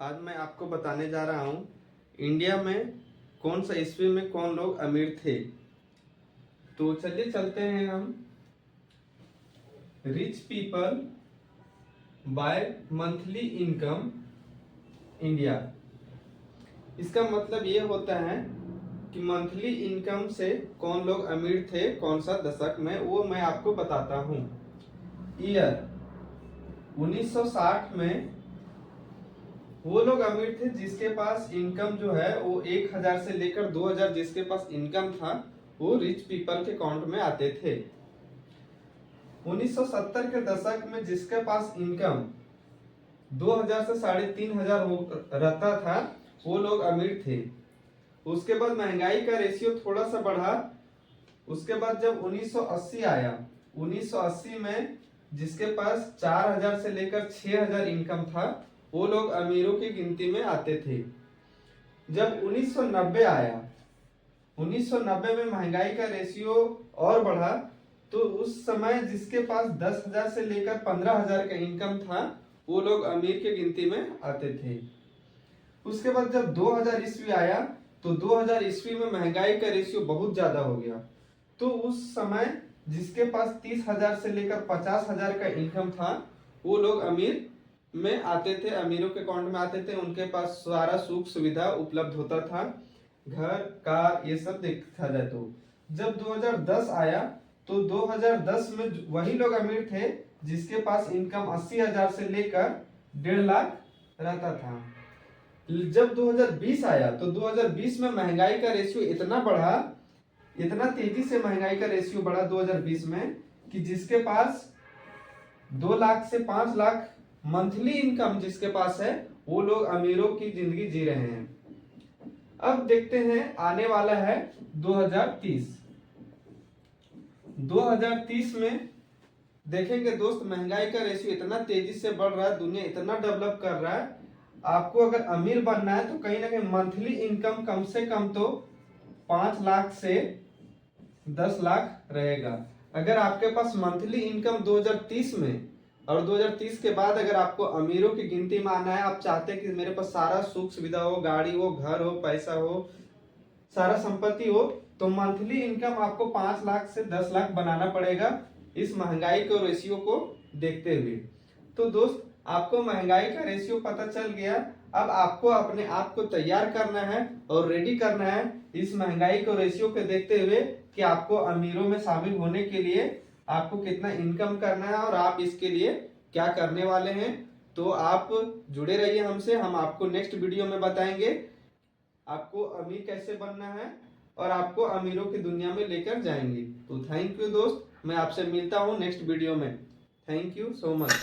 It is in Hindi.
आज मैं आपको बताने जा रहा हूँ इंडिया में कौन सा ईस्वी में कौन लोग अमीर थे। तो चलिए चलते हैं हम। Rich people by monthly income India. इसका मतलब ये होता है कि मंथली इनकम से कौन लोग अमीर थे, कौन सा दशक में, वो मैं आपको बताता हूँ। ईयर 1960 में वो लोग अमीर थे जिसके पास इनकम जो है वो 1000 से लेकर 2000 जिसके पास इनकम था वो रिच पीपल के अकाउंट में आते थे। 1970 के दशक में जिसके पास इनकम 2000 से 3500 रहता था वो लोग अमीर थे। उसके बाद महंगाई का रेशियो थोड़ा सा बढ़ा। उसके बाद जब 1980 आया, 1980 में जिसके पास 4000 से लेकर 6000 इनकम था वो लोग अमीरों की गिनती में आते थे। जब 1990 आया, 1990 में महंगाई का रेशियो और बढ़ा, तो उस समय जिसके पास 10,000 से लेकर 15,000 का इनकम था वो लोग अमीर की गिनती में आते थे। उसके बाद जब 2000 ईस्वी आया तो 2000 ईस्वी में महंगाई का रेशियो बहुत ज्यादा हो गया। तो उस समय जिसके पास 30,000 से लेकर 50,000 का इनकम था वो लोग अमीर में आते थे, अमीरों के अकाउंट में आते थे। उनके पास सारा सुख सुविधा उपलब्ध होता था, घर कार ये सब देखा जाए। तो जब 2010 आया तो 2010 में वही लोग अमीर थे जिसके पास इनकम 80,000 से लेकर 1.5 लाख रहता था। जब 2020 आया तो 2020 में महंगाई का रेशियो इतना बढ़ा, इतना तेजी से महंगाई का रेशियो बढ़ा 2020 में कि जिसके पास 2 लाख से 5 लाख मंथली इनकम जिसके पास है वो लोग अमीरों की जिंदगी जी रहे हैं। अब देखते हैं आने वाला है 2030। 2030 में देखेंगे दोस्त, महंगाई का रेशियो इतना तेजी से बढ़ रहा है, दुनिया इतना डेवलप कर रहा है। आपको अगर अमीर बनना है तो कहीं ना कहीं मंथली इनकम कम से कम तो 5 लाख से 10 लाख रहेगा। अगर आपके पास मंथली इनकम 2030 में और 2030 के बाद अगर आपको अमीरों की गिनती में आना है, आप चाहते हैं कि मेरे पास सारा सुख सुविधा हो, गाड़ी हो, घर हो, पैसा हो, सारा संपत्ति हो, तो मंथली इनकम आपको 5 लाख से 10 लाख बनाना पड़ेगा इस महंगाई के रेशियो को देखते हुए। तो दोस्त, आपको महंगाई का रेशियो पता चल गया। अब आपको अपने आप को तैयार करना है और रेडी करना है इस महंगाई को रेशियो को देखते हुए कि आपको अमीरों में शामिल होने के लिए आपको कितना इनकम करना है और आप इसके लिए क्या करने वाले हैं। तो आप जुड़े रहिए हमसे, हम आपको नेक्स्ट वीडियो में बताएंगे आपको अमीर कैसे बनना है और आपको अमीरों की दुनिया में लेकर जाएंगे। तो थैंक यू दोस्त, मैं आपसे मिलता हूँ नेक्स्ट वीडियो में। Thank you so much.